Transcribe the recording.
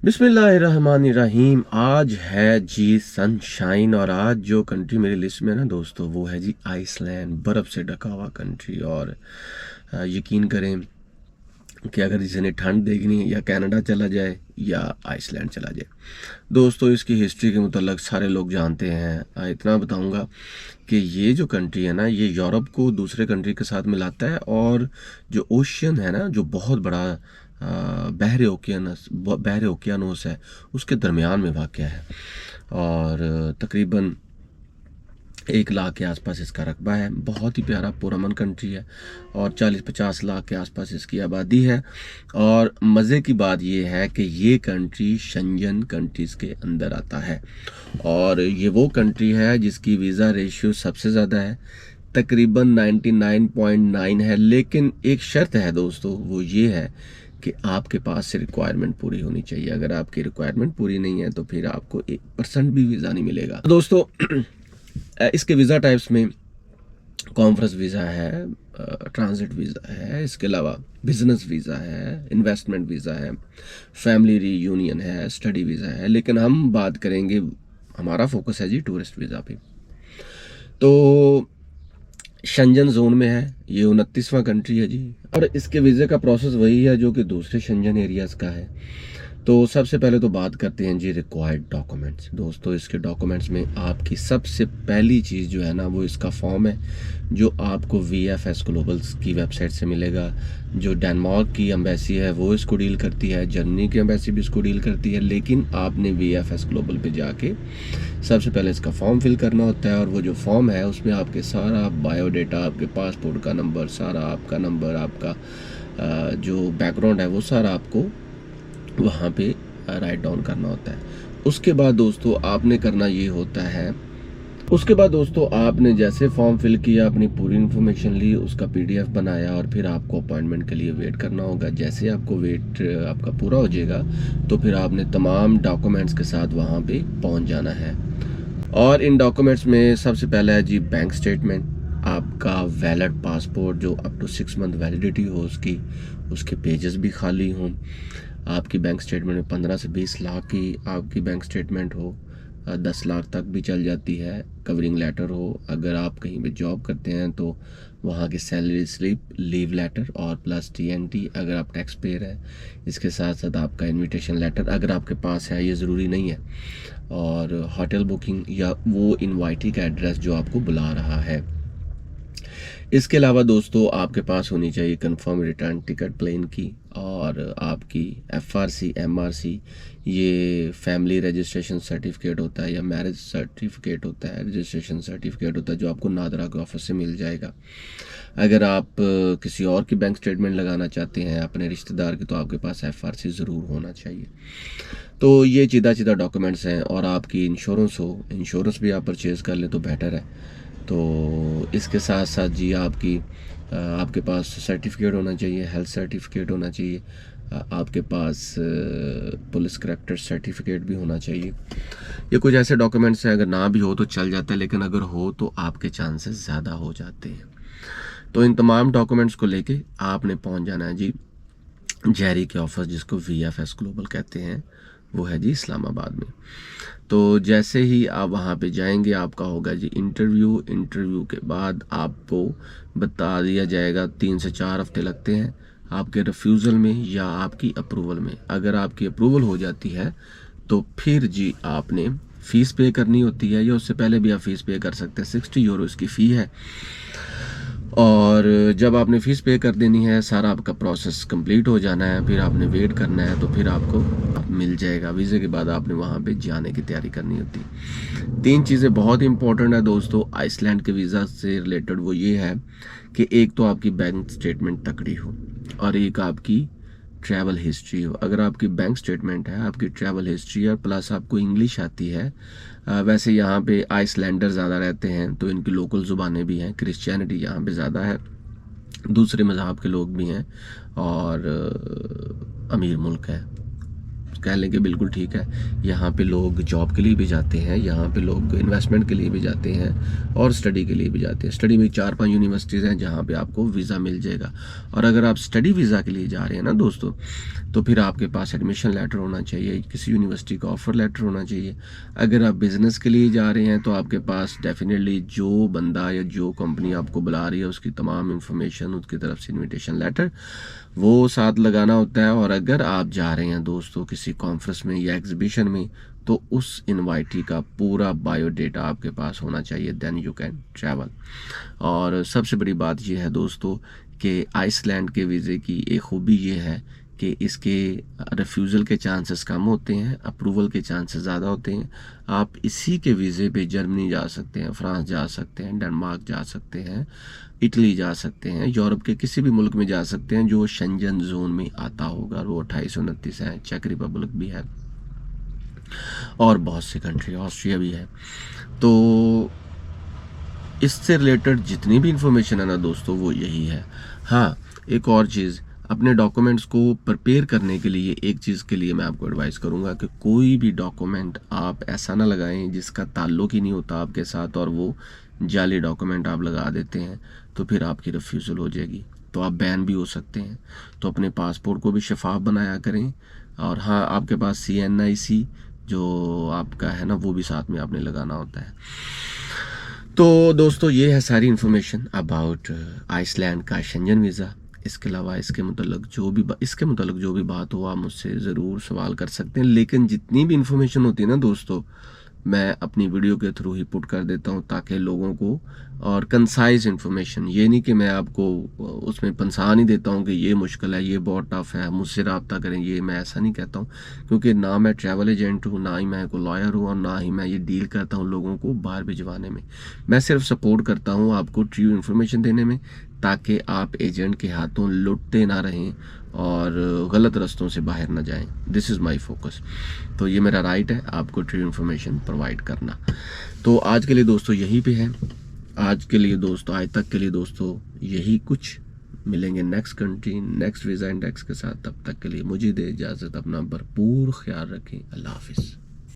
बिस्मिल्लाहिर्रहमानिर्रहीम। आज है जी सनशाइन और आज जो कंट्री मेरी लिस्ट में है ना दोस्तों, वो है जी आइसलैंड, बर्फ़ से ढका हुआ कंट्री। और यकीन करें कि अगर किसी ने ठंड देखनी है या कनाडा चला जाए या आइसलैंड चला जाए। दोस्तों इसकी हिस्ट्री के मुतल्लक सारे लोग जानते हैं। इतना बताऊंगा कि ये जो कंट्री है ना, ये यूरोप को दूसरे कंट्री के साथ मिलाता है और जो ओशियन है ना, जो बहुत बड़ा बहरे ओकियानोस है, उसके दरमियान में वाक़ है। और तकरीबन 1 लाख के आसपास इसका रकबा है। बहुत ही प्यारा पुरअमन कंट्री है और 40-50 लाख के आसपास इसकी आबादी है। और मज़े की बात यह है कि ये कंट्री शेंजन कंट्रीज़ के अंदर आता है और ये वो कंट्री है जिसकी वीज़ा रेशियो सबसे ज़्यादा है, तकरीबन 99.9 है। लेकिन एक शर्त है दोस्तों, वो ये है कि आपके पास से रिक्वायरमेंट पूरी होनी चाहिए। अगर आपकी रिक्वायरमेंट पूरी नहीं है तो फिर आपको 1% भी वीज़ा नहीं मिलेगा। दोस्तों इसके वीज़ा टाइप्स में कॉन्फ्रेंस वीज़ा है, ट्रांजिट वीज़ा है, इसके अलावा बिजनेस वीज़ा है, इन्वेस्टमेंट वीज़ा है, फैमिली रीयूनियन है, स्टडी वीज़ा है। लेकिन हम बात करेंगे, हमारा फोकस है जी टूरिस्ट वीज़ा पे। तो शेंजन जोन में है, ये 29वां कंट्री है जी। और इसके वीज़े का प्रोसेस वही है जो कि दूसरे शेंजन एरियाज़ का है। तो सबसे पहले तो बात करते हैं जी रिक्वायर्ड डॉक्यूमेंट्स। दोस्तों इसके डॉक्यूमेंट्स में आपकी सबसे पहली चीज़ जो है ना, वो इसका फॉर्म है जो आपको VFS ग्लोबल्स की वेबसाइट से मिलेगा। जो डेनमार्क की एम्बेसी है वो इसको डील करती है, जर्मनी की एम्बेसी भी इसको डील करती है। लेकिन आपने VFS ग्लोबल पे जाके सबसे पहले इसका फॉर्म फिल करना होता है और वो जो फॉर्म है उसमें आपके सारा बायोडेटा, आपके पासपोर्ट का नंबर, सारा आपका नंबर, आपका जो बैकग्राउंड है वो सारा आपको वहाँ पे राइट डाउन करना होता है। उसके बाद दोस्तों आपने करना ये होता है, उसके बाद दोस्तों आपने जैसे फॉर्म फिल किया, अपनी पूरी इन्फॉर्मेशन ली, उसका PDF बनाया और फिर आपको अपॉइंटमेंट के लिए वेट करना होगा। जैसे आपको वेट आपका पूरा हो जाएगा तो फिर आपने तमाम डॉक्यूमेंट्स के साथ वहाँ पे पहुँच जाना है। और इन डॉक्यूमेंट्स में सबसे पहला है जी बैंक स्टेटमेंट, आपका वैलिड पासपोर्ट जो अप टू 6 मंथ वैलिडिटी हो उसकी, उसके पेजेस भी खाली हों। आपकी बैंक स्टेटमेंट में 15 से 20 लाख की आपकी बैंक स्टेटमेंट हो, 10 लाख तक भी चल जाती है। कवरिंग लेटर हो, अगर आप कहीं पे जॉब करते हैं तो वहाँ की सैलरी स्लिप, लीव लेटर और प्लस TNT अगर आप टैक्स पेयर है। इसके साथ साथ आपका इनविटेशन लेटर अगर आपके पास है, ये ज़रूरी नहीं है। और होटल बुकिंग या वो इनवाइटी का एड्रेस जो आपको बुला रहा है। इसके अलावा दोस्तों आपके पास होनी चाहिए कंफर्म रिटर्न टिकट प्लेन की, और आपकी FRC MRC, ये फैमिली रजिस्ट्रेशन सर्टिफिकेट होता है या मैरिज सर्टिफिकेट होता है, रजिस्ट्रेशन सर्टिफिकेट होता है जो आपको नादरा के ऑफिस से मिल जाएगा। अगर आप किसी और की बैंक स्टेटमेंट लगाना चाहते हैं अपने रिश्तेदार की, तो आपके पास FRC ज़रूर होना चाहिए। तो ये सीधा डॉक्यूमेंट्स हैं। और आपकी इंश्योरेंस हो, इंश्योरेंस भी आप परचेज़ कर लें तो बेटर है। तो इसके साथ साथ जी आपके पास सर्टिफिकेट होना चाहिए, हेल्थ सर्टिफिकेट होना चाहिए, आपके पास पुलिस करैक्टर सर्टिफिकेट भी होना चाहिए। ये कुछ ऐसे डॉक्यूमेंट्स हैं, अगर ना भी हो तो चल जाता है, लेकिन अगर हो तो आपके चांसेस ज़्यादा हो जाते हैं। तो इन तमाम डॉक्यूमेंट्स को लेके आपने पहुंच जाना है जी जेरी के ऑफिस, जिसको VFS ग्लोबल कहते हैं, वो है जी इस्लामाबाद में। तो जैसे ही आप वहाँ पे जाएंगे आपका होगा जी इंटरव्यू के बाद आपको बता दिया जाएगा, 3 से 4 हफ्ते लगते हैं आपके रिफ्यूज़ल में या आपकी अप्रूवल में। अगर आपकी अप्रूवल हो जाती है तो फिर जी आपने फ़ीस पे करनी होती है, या उससे पहले भी आप फ़ीस पे कर सकते हैं। 60 यूरो इसकी फ़ी है। और जब आपने फ़ीस पे कर देनी है, सारा आपका प्रोसेस कंप्लीट हो जाना है, फिर आपने वेट करना है, तो फिर आपको मिल जाएगा। वीज़े के बाद आपने वहाँ पे जाने की तैयारी करनी होती है। 3 चीज़ें बहुत इंपॉर्टेंट है दोस्तों आइसलैंड के वीज़ा से रिलेटेड। वो ये है कि एक तो आपकी बैंक स्टेटमेंट तकड़ी हो और एक आपकी ट्रैवल हिस्ट्री हो। अगर आपकी बैंक स्टेटमेंट है, आपकी ट्रैवल हिस्ट्री है, प्लस आपको इंग्लिश आती है। वैसे यहाँ पे आइसलैंडर ज़्यादा रहते हैं तो इनकी लोकल ज़ुबानें भी हैं, क्रिश्चियनिटी यहाँ पे ज़्यादा है, दूसरे मज़हब के लोग भी हैं और अमीर मुल्क है कह लें कि बिल्कुल ठीक है, यहाँ पे लोग जॉब के लिए भी जाते हैं, यहाँ पे लोग इन्वेस्टमेंट के लिए भी जाते हैं और स्टडी के लिए भी जाते हैं। स्टडी में 4-5 यूनिवर्सिटीज़ हैं जहाँ पे आपको वीज़ा मिल जाएगा। और अगर आप स्टडी वीज़ा के लिए जा रहे हैं ना दोस्तों, तो फिर आपके पास एडमिशन लेटर होना चाहिए, किसी यूनिवर्सिटी का ऑफ़र लेटर होना चाहिए। अगर आप बिज़नेस के लिए जा रहे हैं तो आपके पास डेफिनेटली जो बंदा या जो कंपनी आपको बुला रही है उसकी तमाम इंफॉर्मेशन, उसकी तरफ से इनविटेशन लेटर वो साथ लगाना होता है। और अगर आप जा रहे हैं दोस्तों किसी कॉन्फ्रेंस में या एग्जीबिशन में, तो उस इनवाइटी का पूरा बायोडेटा आपके पास होना चाहिए, देन यू कैन ट्रैवल। और सबसे बड़ी बात यह है दोस्तों कि आइसलैंड के वीज़े की एक खूबी ये है कि इसके रिफ्यूज़ल के चांसेस कम होते हैं, अप्रूवल के चांसेस ज़्यादा होते हैं। आप इसी के वीज़े पे जर्मनी जा सकते हैं, फ्रांस जा सकते हैं, डेनमार्क जा सकते हैं, इटली जा सकते हैं, यूरोप के किसी भी मुल्क में जा सकते हैं जो शेंजन जोन में आता होगा। वो 28-29 है, चेक रिपब्लिक भी है और बहुत सी कंट्री, ऑस्ट्रिया भी है। तो इससे रिलेटेड जितनी भी इंफॉर्मेशन है ना दोस्तों वो यही है। हाँ, एक और चीज़, अपने डॉक्यूमेंट्स को प्रिपेयर करने के लिए एक चीज़ के लिए मैं आपको एडवाइस करूंगा कि कोई भी डॉक्यूमेंट आप ऐसा ना लगाएं जिसका ताल्लुक ही नहीं होता आपके साथ, और वो जाली डॉक्यूमेंट आप लगा देते हैं तो फिर आपकी रिफ्यूज़ल हो जाएगी, तो आप बैन भी हो सकते हैं। तो अपने पासपोर्ट को भी शफाफ बनाया करें। और हाँ, आपके पास CNIC जो आपका है ना वो भी साथ में आपने लगाना होता है। तो दोस्तों ये है सारी इन्फॉर्मेशन अबाउट आइसलैंड का शेंजन वीज़ा। इसके अलावा इसके मुतल्लिक जो भी बात हो आप मुझसे ज़रूर सवाल कर सकते हैं, लेकिन जितनी भी इन्फॉर्मेशन होती है ना दोस्तों मैं अपनी वीडियो के थ्रू ही पुट कर देता हूँ ताकि लोगों को, और कंसाइज इन्फॉर्मेशन, ये नहीं कि मैं आपको उसमें पंसा नहीं देता हूँ कि ये मुश्किल है, ये बहुत टफ है, मुझसे रब्ता करें, ये मैं ऐसा नहीं कहता हूँ। क्योंकि ना मैं ट्रैवल एजेंट हूँ, ना ही मैं कोई लॉयर हूँ, और ना ही मैं ये डील करता हूँ लोगों को बाहर भिजवाने में। मैं सिर्फ सपोर्ट करता हूँ आपको ट्रू इन्फॉर्मेशन देने में, ताकि आप एजेंट के हाथों लुटते ना रहें और गलत रास्तों से बाहर ना जाएं। This is my focus. तो ये मेरा राइट है आपको ट्रू इन्फॉर्मेशन प्रोवाइड करना। तो आज के लिए दोस्तों यहीं पे है, आज तक के लिए दोस्तों यही कुछ। मिलेंगे next country, next visa index के साथ। तब तक के लिए मुझे दे इजाज़त, अपना भरपूर ख्याल रखें। अल्लाह हाफिज़।